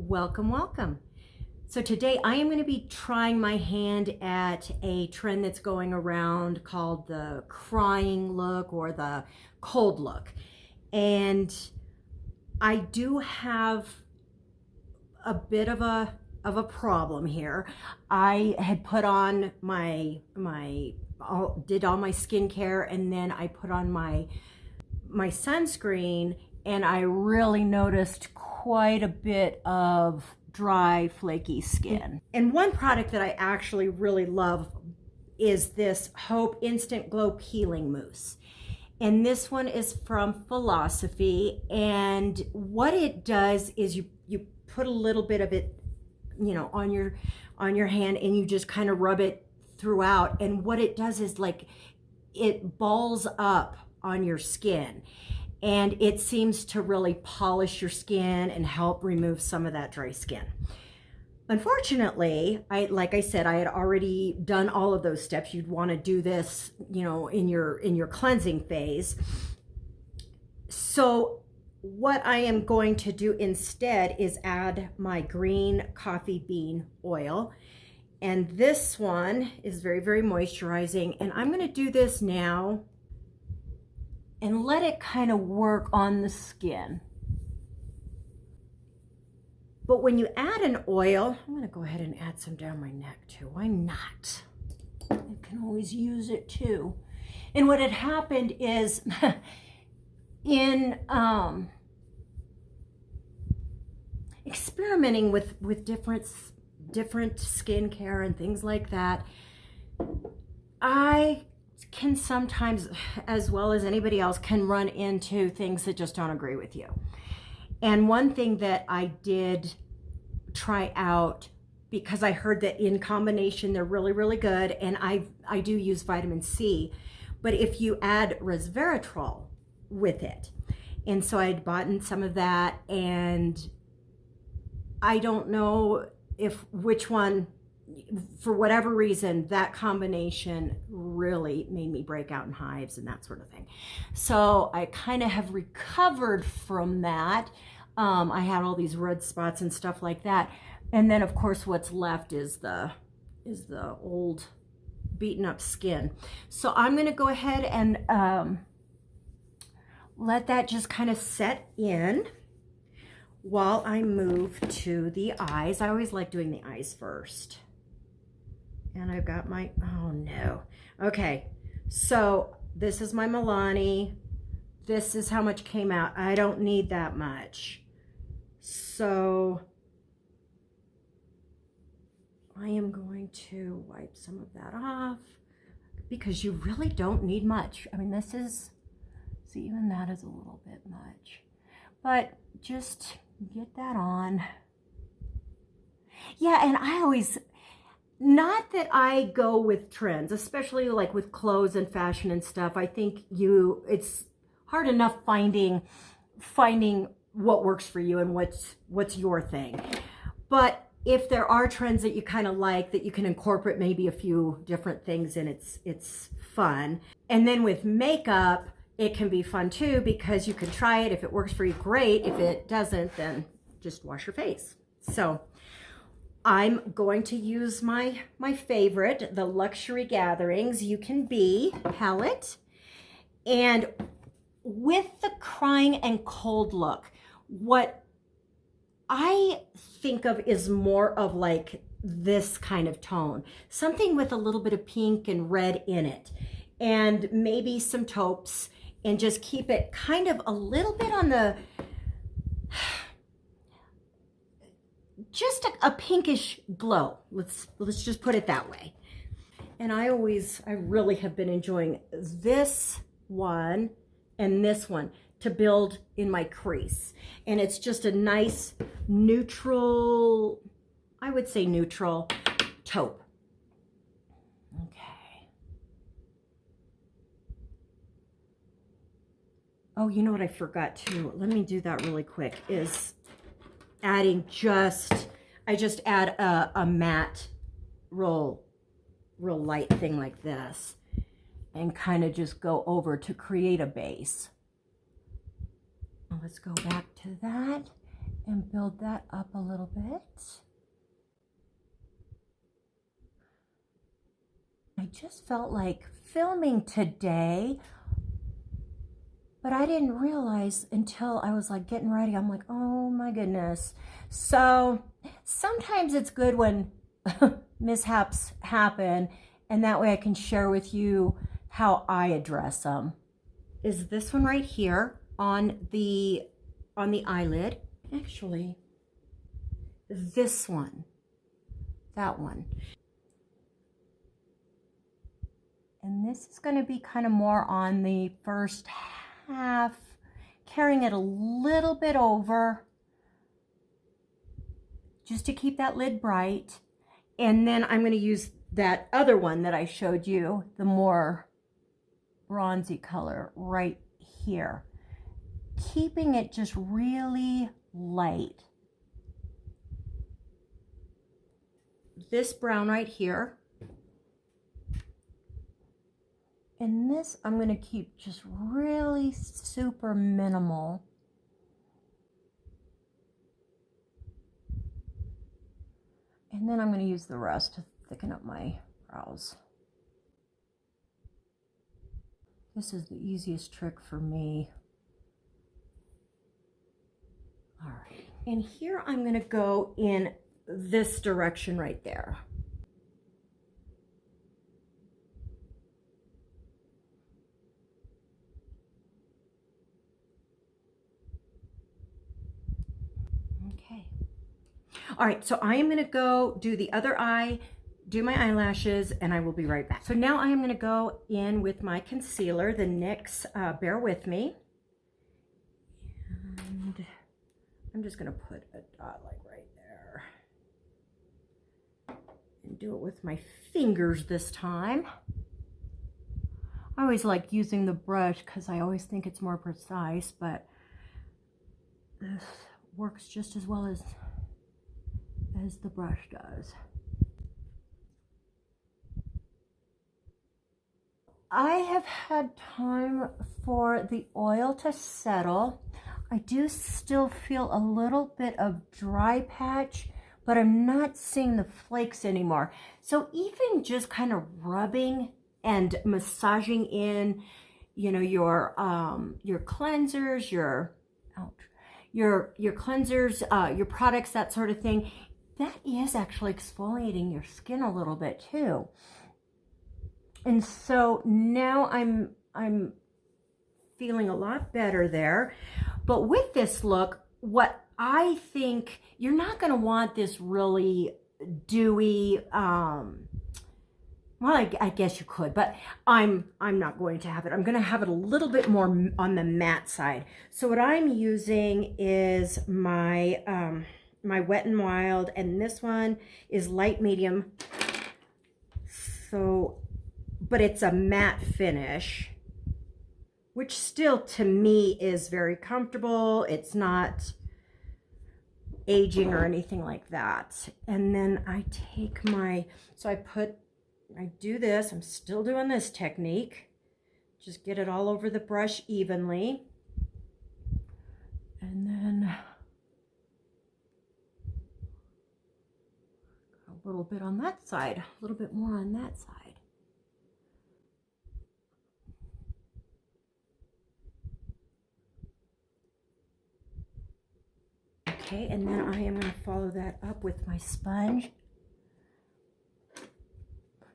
Welcome, welcome. So today I am going to be trying my hand at a trend that's going around called the crying look or the cold look. And I do have a bit of a problem here. I had put on did all my skincare, and then I put on my sunscreen, and I really noticed quite a bit of dry, flaky skin. And one product that I actually really love is this Hope Instant Glow Peeling Mousse. And this one is from Philosophy, and what it does is you put a little bit of it, on your hand, and you just kind of rub it throughout, and what it does is like it balls up on your skin, and it seems to really polish your skin and help remove some of that dry skin. Unfortunately, like I said, I had already done all of those steps. You'd want to do this, in your cleansing phase. So what I am going to do instead is add my green coffee bean oil. And this one is very, very moisturizing. And I'm going to do this now and let it kind of work on the skin. But when you add an oil, I'm going to go ahead and add some down my neck too. Why not? You can always use it too. And what had happened is in experimenting with different skincare and things like that, I can sometimes, as well as anybody else, can run into things that just don't agree with you. And one thing that I did try out, because I heard that in combination they're really, really good, and I do use vitamin C, but if you add resveratrol with it, and so I'd bought in some of that, and I don't know which one, for whatever reason, that combination really made me break out in hives and that sort of thing. So I kind of have recovered from that. I had all these red spots and stuff like that. And then of course what's left is the old beaten up skin. So I'm going to go ahead and let that just kind of set in while I move to the eyes. I always like doing the eyes first. And I've got my, oh no. Okay, so this is my Milani. This is how much came out. I don't need that much. So I am going to wipe some of that off, because you really don't need much. I mean, this is, see, even that is a little bit much. But just get that on. Yeah, and I always, not that I go with trends, especially like with clothes and fashion and stuff. I think it's hard enough finding what works for you and what's your thing. But if there are trends that you kind of like, that you can incorporate maybe a few different things in, it's fun. And then with makeup, it can be fun too, because you can try it. If it works for you, great. If it doesn't, then just wash your face. So I'm going to use my favorite, the Luxury Gatherings You Can Be palette. And with the crying and cold look, what I think of is more of like this kind of tone. Something with a little bit of pink and red in it. And maybe some taupes. And just keep it kind of a little bit on the, just a pinkish glow. Let's just put it that way. And I really have been enjoying this one and this one to build in my crease. And it's just a nice neutral, I would say neutral taupe. Okay. Oh, you know what I forgot too? Let me do that really quick, is adding I just add a matte real light thing like this, and kind of just go over to create a base. Let's go back to that, and build that up a little bit. I just felt like filming today, but I didn't realize until I was like getting ready. I'm like, oh my goodness. So sometimes it's good when mishaps happen, and that way I can share with you how I address them. Is this one right here on the eyelid. Actually, this one, that one. And this is going to be kind of more on the first half, carrying it a little bit over just to keep that lid bright. And then I'm going to use that other one that I showed you, the more bronzy color right here, keeping it just really light. This brown right here. And this I'm going to keep just really super minimal. And then I'm going to use the rest to thicken up my brows. This is the easiest trick for me. All right. And here I'm going to go in this direction right there. Okay. All right, so I am going to go do the other eye, do my eyelashes, and I will be right back. So now I am going to go in with my concealer, the NYX Bear With Me. And I'm just going to put a dot like right there. And do it with my fingers this time. I always like using the brush because I always think it's more precise, but this works just as well as the brush does. I have had time for the oil to settle. I do still feel a little bit of dry patch, but I'm not seeing the flakes anymore. So even just kind of rubbing and massaging in, you know, your cleansers, your cleansers, your products, that sort of thing, that is actually exfoliating your skin a little bit too. And so now I'm feeling a lot better there. But with this look, what I think, you're not going to want this really dewy, well, I guess you could, but I'm not going to have it. I'm going to have it a little bit more on the matte side. So what I'm using is my my Wet n Wild, and this one is light medium. So, but it's a matte finish, which still to me is very comfortable. It's not aging or anything like that. And then I take my, so I do this, I'm still doing this technique. Just get it all over the brush evenly. And then a little bit on that side, a little bit more on that side. Okay, and then I am going to follow that up with my sponge.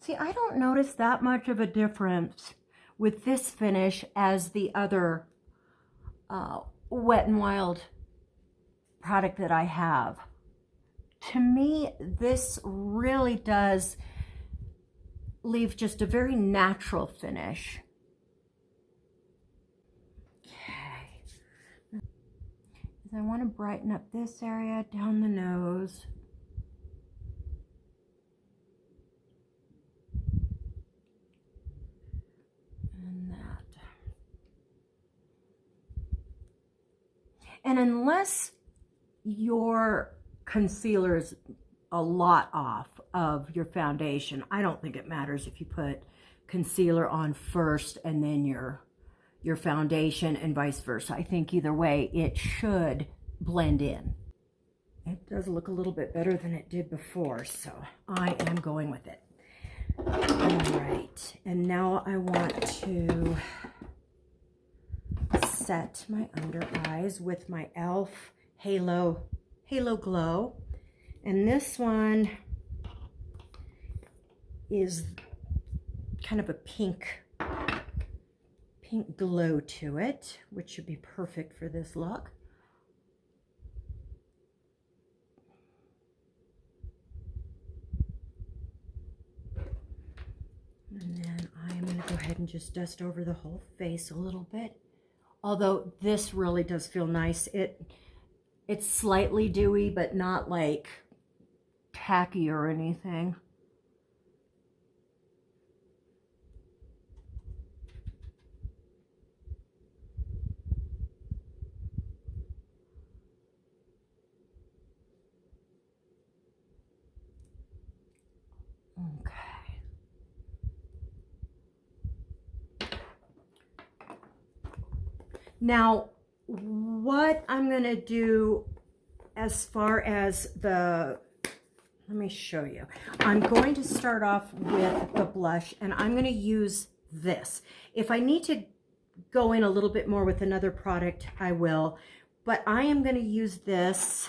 See, I don't notice that much of a difference with this finish as the other Wet n Wild product that I have. To me, this really does leave just a very natural finish. Okay. I want to brighten up this area down the nose. And that. And unless your concealer is a lot off of your foundation, I don't think it matters if you put concealer on first and then your foundation and vice versa. I think either way it should blend in. It does look a little bit better than it did before, so I am going with it. All right, and now I want to set my under eyes with my e.l.f. Halo Glow. And this one is kind of a pink glow to it, which should be perfect for this look. And then I'm going to go ahead and just dust over the whole face a little bit. Although this really does feel nice. It's slightly dewy, but not like tacky or anything. Okay. Now, what I'm going to do as far as let me show you. I'm going to start off with the blush, and I'm going to use this. If I need to go in a little bit more with another product, I will. But I am going to use this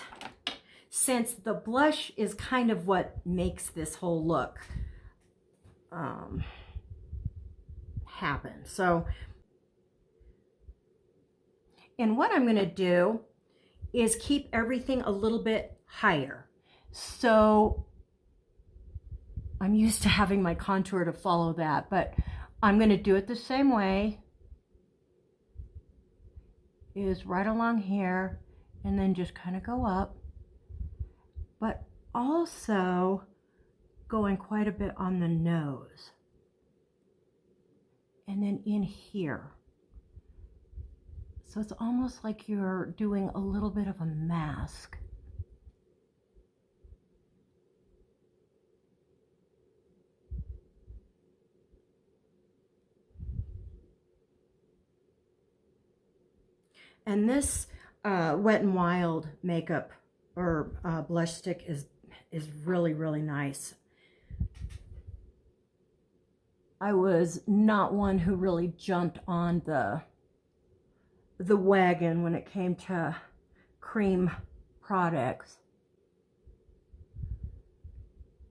since the blush is kind of what makes this whole look happen. So, and what I'm going to do is keep everything a little bit higher. So I'm used to having my contour to follow that, but I'm going to do it the same way. Is right along here and then just kind of go up, but also going quite a bit on the nose and then in here. So it's almost like you're doing a little bit of a mask. And this Wet n Wild makeup or blush stick is really, really nice. I was not one who really jumped on the wagon when it came to cream products.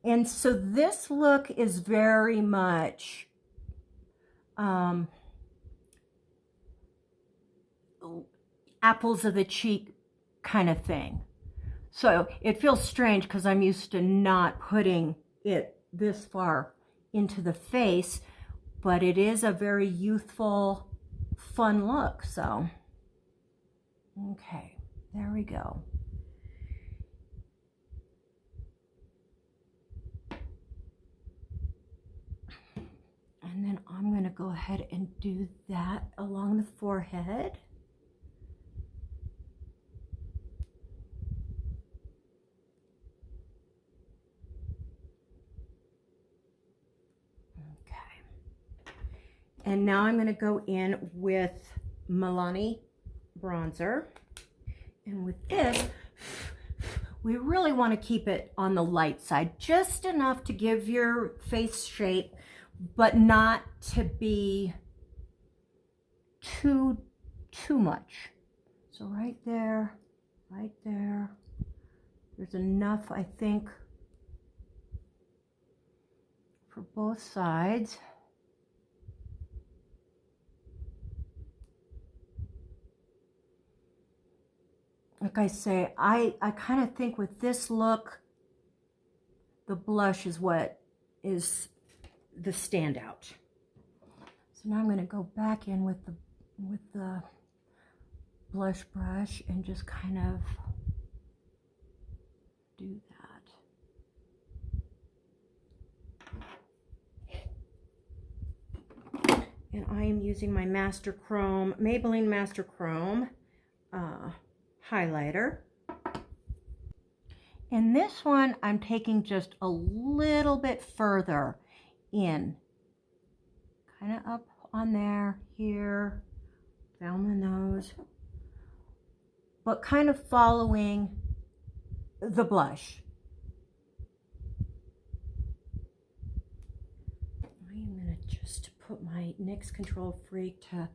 And so this look is very much apples of the cheek kind of thing. So it feels strange because I'm used to not putting it this far into the face, but it is a very youthful, fun look. So, okay, there we go. And then I'm going to go ahead and do that along the forehead. And now I'm going to go in with Milani bronzer. And with this, we really want to keep it on the light side, just enough to give your face shape, but not to be too much. So right there, there's enough, I think, for both sides. Like I say, I kind of think with this look, the blush is what is the standout. So now I'm going to go back in with the blush brush and just kind of do that. And I am using my Maybelline Master Chrome highlighter. And this one I'm taking just a little bit further in, kind of up on there, here, down the nose, but kind of following the blush. I am going to just put my NYX Control Freak to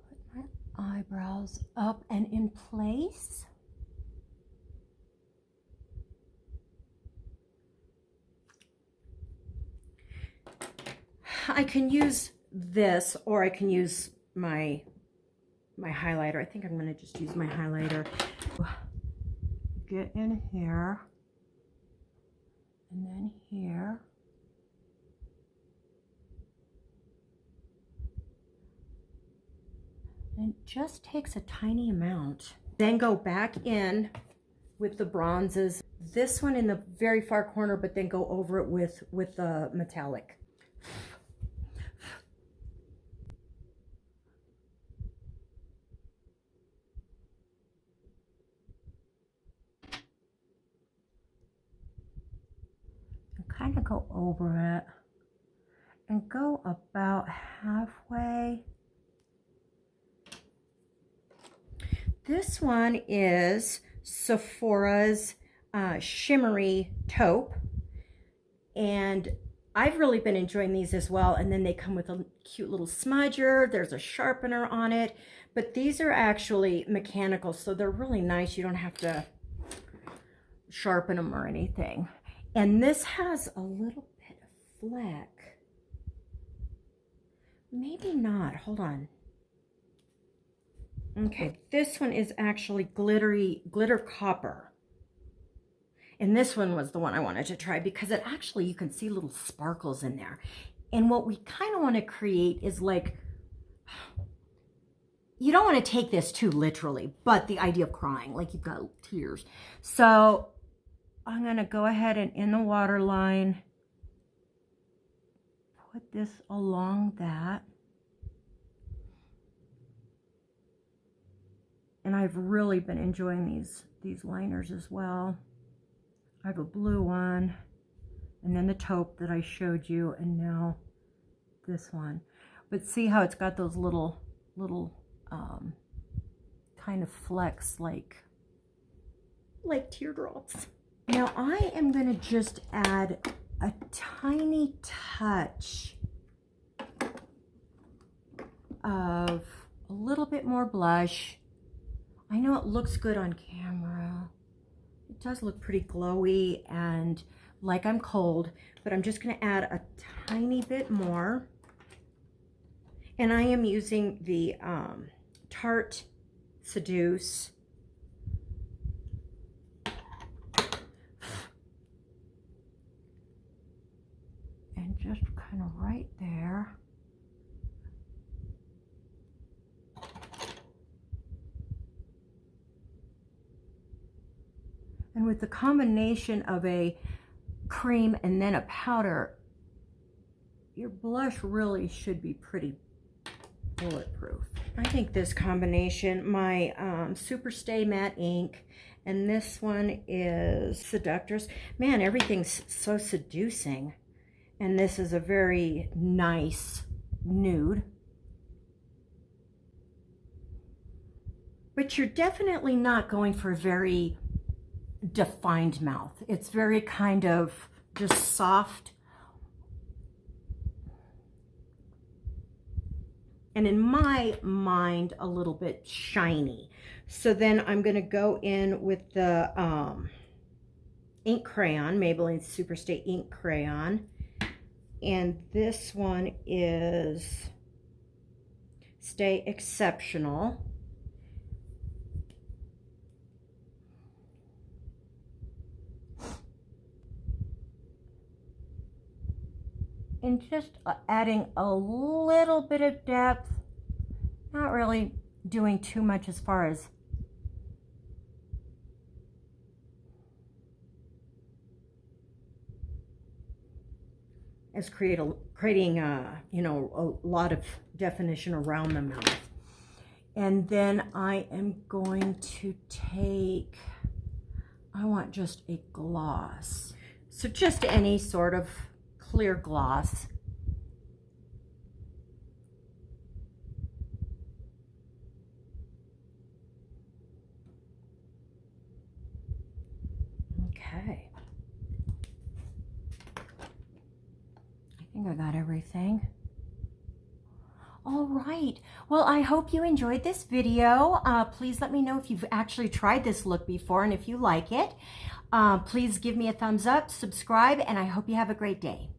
put my eyebrows up and in place. I can use this, or I can use my highlighter. I think I'm going to just use my highlighter. Get in here, and then here. And it just takes a tiny amount. Then go back in with the bronzes. This one in the very far corner, but then go over it with the metallic. Kind of go over it and go about halfway. This one is Sephora's Shimmery Taupe, and I've really been enjoying these as well. And then they come with a cute little smudger. There's a sharpener on it, but these are actually mechanical, so they're really nice. You don't have to sharpen them or anything. And this has a little bit of fleck. Maybe not. Hold on. Okay, this one is actually glitter copper. And this one was the one I wanted to try because it actually, you can see little sparkles in there. And what we kind of want to create is like, you don't want to take this too literally, but the idea of crying, like you've got tears. So I'm going to go ahead and in the waterline, put this along that. And I've really been enjoying these liners as well. I have a blue one, and then the taupe that I showed you, and now this one. But see how it's got those little kind of flecks like teardrops. Now I am going to just add a tiny touch of a little bit more blush. I know it looks good on camera. It does look pretty glowy and like I'm cold, but I'm just going to add a tiny bit more. And I am using the Tarte Seduce. And just kind of right there. And with the combination of a cream and then a powder, your blush really should be pretty bulletproof. I think this combination, my Superstay Matte Ink, and this one is Seductress. Man, everything's so seducing. And this is a very nice nude. But you're definitely not going for a very defined mouth. It's very kind of just soft. And in my mind, a little bit shiny. So then I'm going to go in with the ink crayon, Maybelline Superstay ink crayon. And this one is Stay Exceptional. And just adding a little bit of depth, not really doing too much as far as creating you know, a lot of definition around the mouth. And then I am going to take, I want just a gloss. So just any sort of clear gloss. Okay. I think I got everything. All right. Well, I hope you enjoyed this video. Please let me know if you've actually tried this look before and if you like it. Please give me a thumbs up, subscribe, and I hope you have a great day.